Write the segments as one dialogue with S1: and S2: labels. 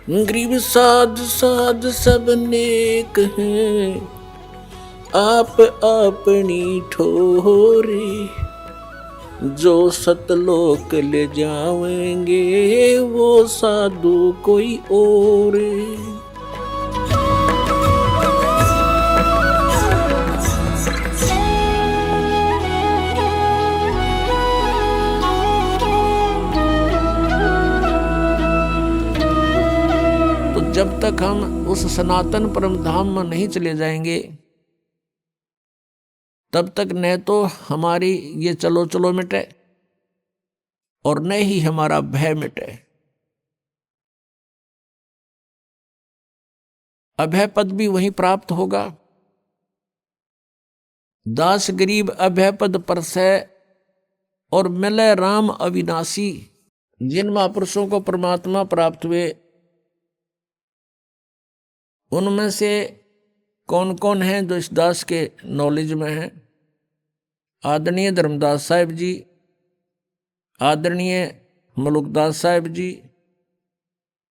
S1: गरीब साध साध सब नेक हैं, आप अपनी ठोरे। जो सतलोक ले जावेंगे वो साधु कोई और। तो जब तक हम उस सनातन परम धाम में नहीं चले जाएंगे तब तक न तो हमारी ये चलो चलो मिटे और न ही हमारा भय मिटे। अभय पद भी वहीं प्राप्त होगा। दास गरीब अभय पद परसै और मिले राम अविनाशी। जिन महापुरुषों को परमात्मा प्राप्त हुए उनमें से कौन कौन है जो इस दास के नॉलेज में है? आदरणीय धर्मदास साहिब जी, आदरणीय मलुकदास साहिब जी,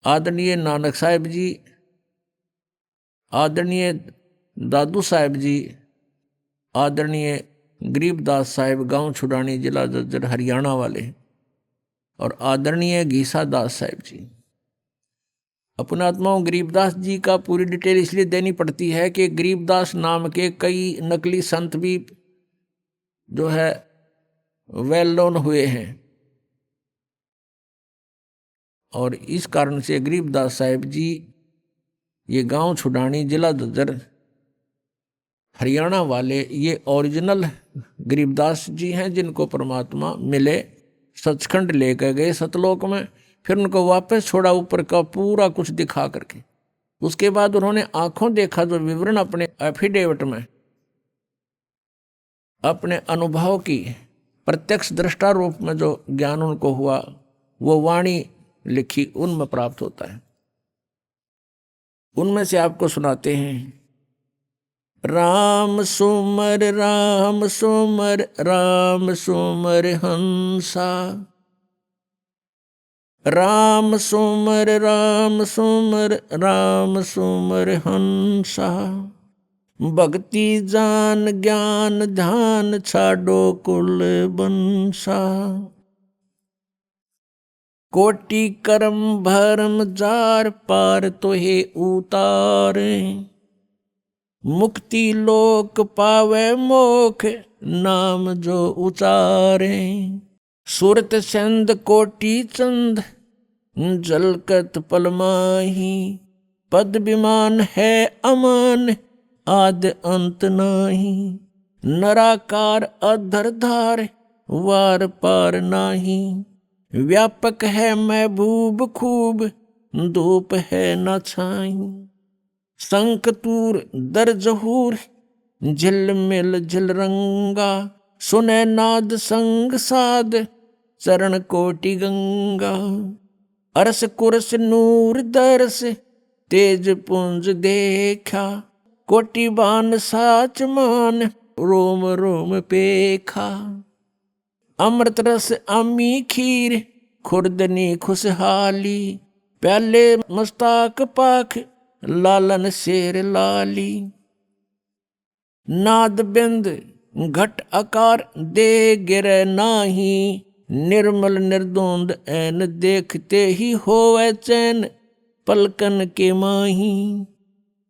S1: आदरणीय नानक साहिब जी, आदरणीय दादू साहिब जी, आदरणीय गरीबदास साहिब गांव छुड़ानी जिला जज्जर हरियाणा वाले, और आदरणीय घीसा दास साहिब जी। अपने आत्माओं गरीबदास जी का पूरी डिटेल इसलिए देनी पड़ती है कि गरीबदास नाम के कई नकली संत भी जो है वेल नोन हुए हैं, और इस कारण से गरीबदास साहिब जी ये गांव छुड़ानी जिला दज्जर हरियाणा वाले ये ओरिजिनल गरीबदास जी हैं, जिनको परमात्मा मिले, सचखंड लेकर गए सतलोक में, फिर उनको वापस छोड़ा ऊपर का पूरा कुछ दिखा करके। उसके बाद उन्होंने आंखों देखा जो विवरण अपने एफिडेविट में अपने अनुभव की प्रत्यक्ष दृष्टा रूप में जो ज्ञान उनको हुआ वो वाणी लिखी उनमें प्राप्त होता है। उनमें से आपको सुनाते हैं। राम सुमर राम सुमर राम सुमर हंसा, राम सुमर राम सुमर राम सुमर हंसा। भक्ति जान ज्ञान ध्यान छाडो कुल बंसा। कोटि कर्म भरम जार पार तोहे उतारे। मुक्ति लोक पावे मोख नाम जो उचारे। सूरत चंद कोटि चंद जलकत पलमाही। पद विमान है अमान आद अंत नाही। नराकार अधरधार वार पार नाही। व्यापक है महबूब खूब धूप है न छाई। संकतूर दर जहूर झिलमिल झिलरंगा। सुने नाद संग साध चरण कोटि गंगा। अरस कुरस नूर दरस तेज पुंज देखा। कोटि बान साच मान रोम रोम पेखा। अमृत रस अमी खीर खुर्दनी खुशहाली। प्याले मस्ताक पाख लालन शेर लाली। नाद बिंद घट आकार दे गिरे नाही। निर्मल निर्दोंद ऐन देखते ही होवे चैन पलकन के माही।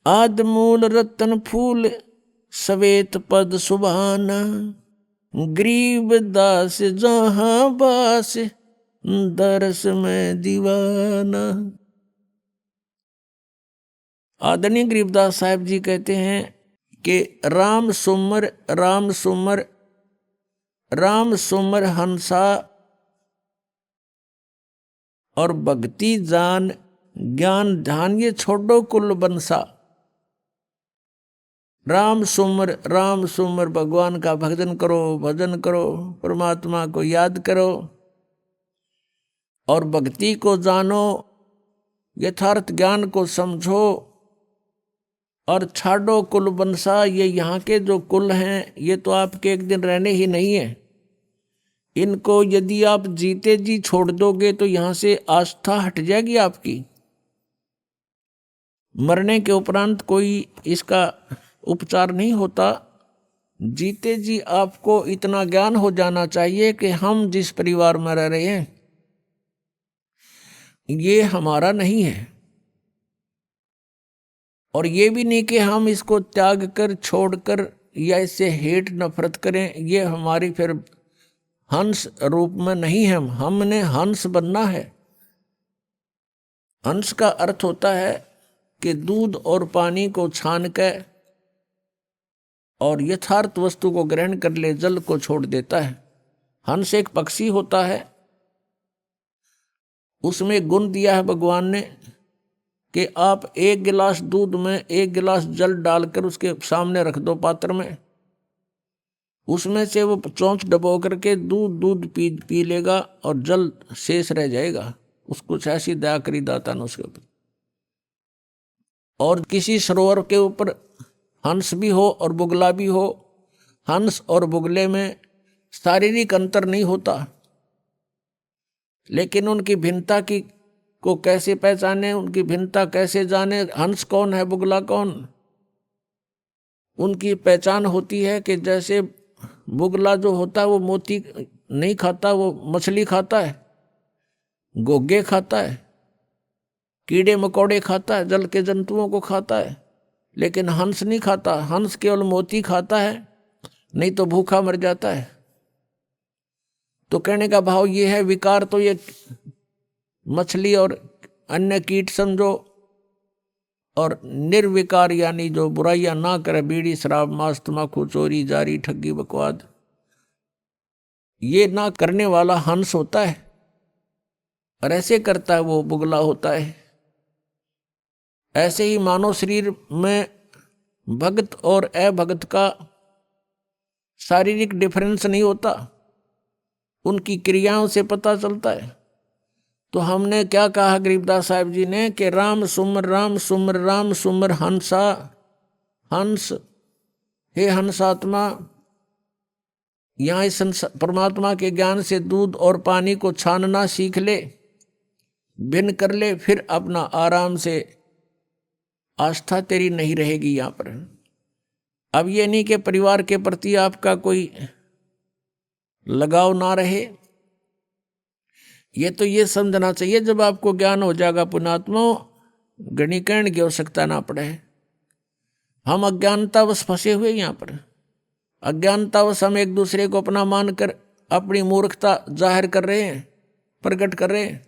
S1: आद मूल रतन फूल सवेत पद सुभाना। गरीब दास जहां बास दरस में दीवाना। आदरणीय गरीबदास साहिब जी कहते हैं कि राम सुमर राम सुमर राम सुमर हंसा और भक्ति जान ज्ञान ध्यान ये छोड़ो कुल बंसा। राम सुमर भगवान का भजन करो, भजन करो, परमात्मा को याद करो और भक्ति को जानो, यथार्थ ज्ञान को समझो और छाड़ो कुल बंसा। ये यहाँ के जो कुल हैं ये तो आपके एक दिन रहने ही नहीं है। इनको यदि आप जीते जी छोड़ दोगे तो यहाँ से आस्था हट जाएगी आपकी। मरने के उपरांत कोई इसका उपचार नहीं होता। जीते जी आपको इतना ज्ञान हो जाना चाहिए कि हम जिस परिवार में रह रहे हैं ये हमारा नहीं है, और ये भी नहीं कि हम इसको त्याग कर छोड़कर या इससे हेट नफरत करें। ये हमारी फिर हंस रूप में नहीं है, हमने हंस बनना है। हंस का अर्थ होता है कि दूध और पानी को छान कर और यथार्थ वस्तु को ग्रहण कर ले, जल को छोड़ देता है। हंस एक पक्षी होता है, उसमें गुण दिया है भगवान ने कि आप एक गिलास दूध में एक गिलास जल डालकर उसके सामने रख दो पात्र में, उसमें से वो चोंच डबो करके दूध पी लेगा और जल शेष रह जाएगा। उसको ऐसी दया करी दाता ने उसके ऊपर। और किसी सरोवर के ऊपर हंस भी हो और बुगला भी हो, हंस और बुगले में शारीरिक अंतर नहीं होता, लेकिन उनकी भिन्नता की को कैसे पहचाने, उनकी भिन्नता कैसे जाने, हंस कौन है बुगला कौन। उनकी पहचान होती है कि जैसे बुगला जो होता है वो मोती नहीं खाता, वो मछली खाता है, गोगे खाता है, कीड़े मकोड़े खाता है, जल के जंतुओं को खाता है, लेकिन हंस नहीं खाता। हंस केवल मोती खाता है, नहीं तो भूखा मर जाता है। तो कहने का भाव ये है, विकार तो ये मछली और अन्य कीट समझो, और निर्विकार यानी जो बुराइयां ना करे, बीड़ी शराब मांस तम्बाकू चोरी जारी ठगी बकवाद, ये ना करने वाला हंस होता है, और ऐसे करता है वो बुगला होता है। ऐसे ही मानव शरीर में भगत और अभगत का शारीरिक डिफरेंस नहीं होता, उनकी क्रियाओं से पता चलता है। तो हमने क्या कहा गरीबदास साहिब जी ने कि राम सुमर राम सुमर राम सुमर हंसा, हंस हे हंसात्मा, यहाँ इस परमात्मा के ज्ञान से दूध और पानी को छानना सीख ले, भिन्न कर ले, फिर अपना आराम से आस्था तेरी नहीं रहेगी यहाँ पर। अब ये नहीं कि परिवार के प्रति आपका कोई लगाव ना रहे, ये तो ये समझना चाहिए जब आपको ज्ञान हो जाएगा पुण्यात्मा, गणिकरण की आवश्यकता ना पड़े। हम अज्ञानतावश फंसे हुए यहाँ पर, अज्ञानतावश हम एक दूसरे को अपना मानकर अपनी मूर्खता जाहिर कर रहे हैं, प्रकट कर रहे हैं।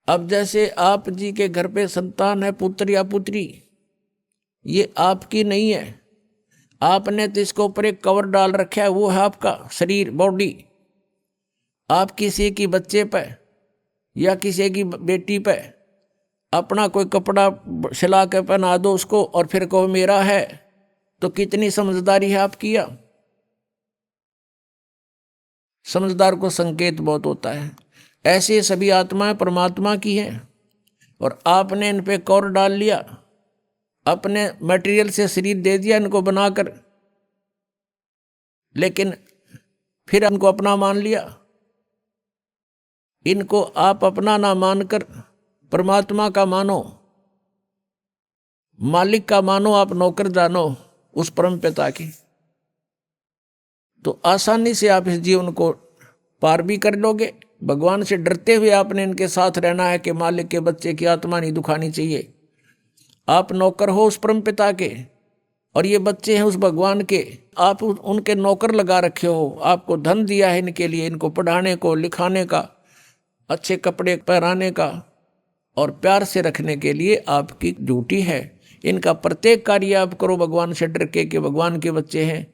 S1: अब जैसे आप जी के घर पे संतान है, पुत्र या पुत्री, ये आपकी नहीं है, आपने तो इसके ऊपर एक कवर डाल रखा है, वो है आपका शरीर बॉडी। आप किसी की बच्चे पे या किसी की बेटी पे अपना कोई कपड़ा सिला के पहना दो उसको और फिर कहो मेरा है, तो कितनी समझदारी है आपकी। या समझदार को संकेत बहुत होता है। ऐसे सभी आत्माएं परमात्मा की हैं, और आपने इन पे कौर डाल लिया, अपने मटेरियल से शरीर दे दिया इनको बनाकर, लेकिन फिर इनको अपना मान लिया। इनको आप अपना ना मानकर परमात्मा का मानो, मालिक का मानो, आप नौकर जानो उस परम पिता की, तो आसानी से आप इस जीवन को पार भी कर लोगे। भगवान से डरते हुए आपने इनके साथ रहना है कि मालिक के बच्चे की आत्मा नहीं दुखानी चाहिए। आप नौकर हो उस परम पिता के, और ये बच्चे हैं उस भगवान के, आप उनके नौकर लगा रखे हो। आपको धन दिया है इनके लिए, इनको पढ़ाने को, लिखाने का, अच्छे कपड़े पहनाने का और प्यार से रखने के लिए आपकी ड्यूटी है। इनका प्रत्येक कार्य आप करो भगवान से डर के कि भगवान के बच्चे हैं,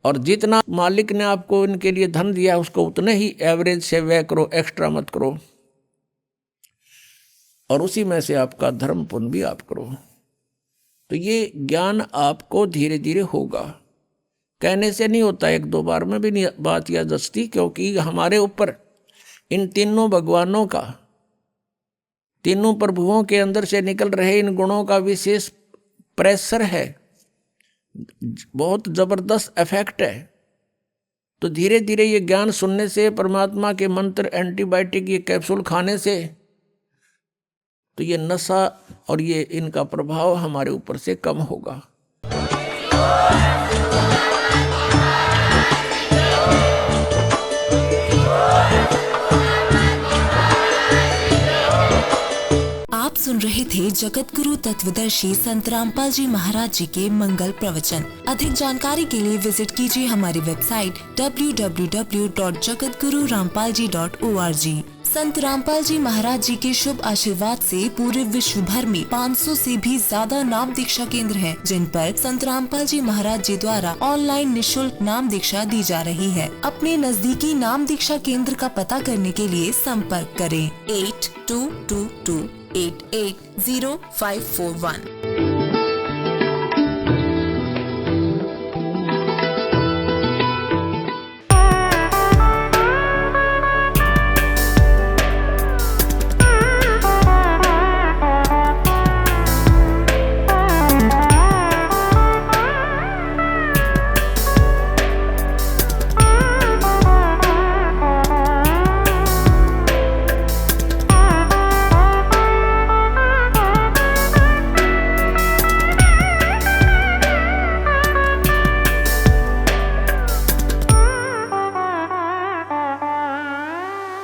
S1: और जितना मालिक ने आपको इनके लिए धन दिया उसको उतने ही एवरेज से व्यय करो, एक्स्ट्रा मत करो, और उसी में से आपका धर्म पुण्य भी आप करो। तो ये ज्ञान आपको धीरे धीरे होगा, कहने से नहीं होता, एक दो बार में भी नहीं बात या दस्ती, क्योंकि हमारे ऊपर इन तीनों भगवानों का, तीनों प्रभुओं के अंदर से निकल रहे इन गुणों का विशेष प्रेशर है, बहुत जबरदस्त इफेक्ट है। तो धीरे धीरे ये ज्ञान सुनने से, परमात्मा के मंत्र, एंटीबायोटिक, ये कैप्सूल खाने से, तो ये नशा और ये इनका प्रभाव हमारे ऊपर से कम होगा।
S2: आप सुन रहे थे जगत गुरु तत्वदर्शी संत रामपाल जी महाराज जी के मंगल प्रवचन। अधिक जानकारी के लिए विजिट कीजिए हमारी वेबसाइट www.jagatgururampalji.org। संत रामपाल जी महाराज जी के शुभ आशीर्वाद से पूरे विश्व भर में 500 से भी ज्यादा नाम दीक्षा केंद्र हैं, जिन पर संत रामपाल जी महाराज जी द्वारा ऑनलाइन निशुल्क नाम दीक्षा दी जा रही है। अपने नजदीकी नाम दीक्षा केंद्र का पता करने के लिए संपर्क करें 8222880541।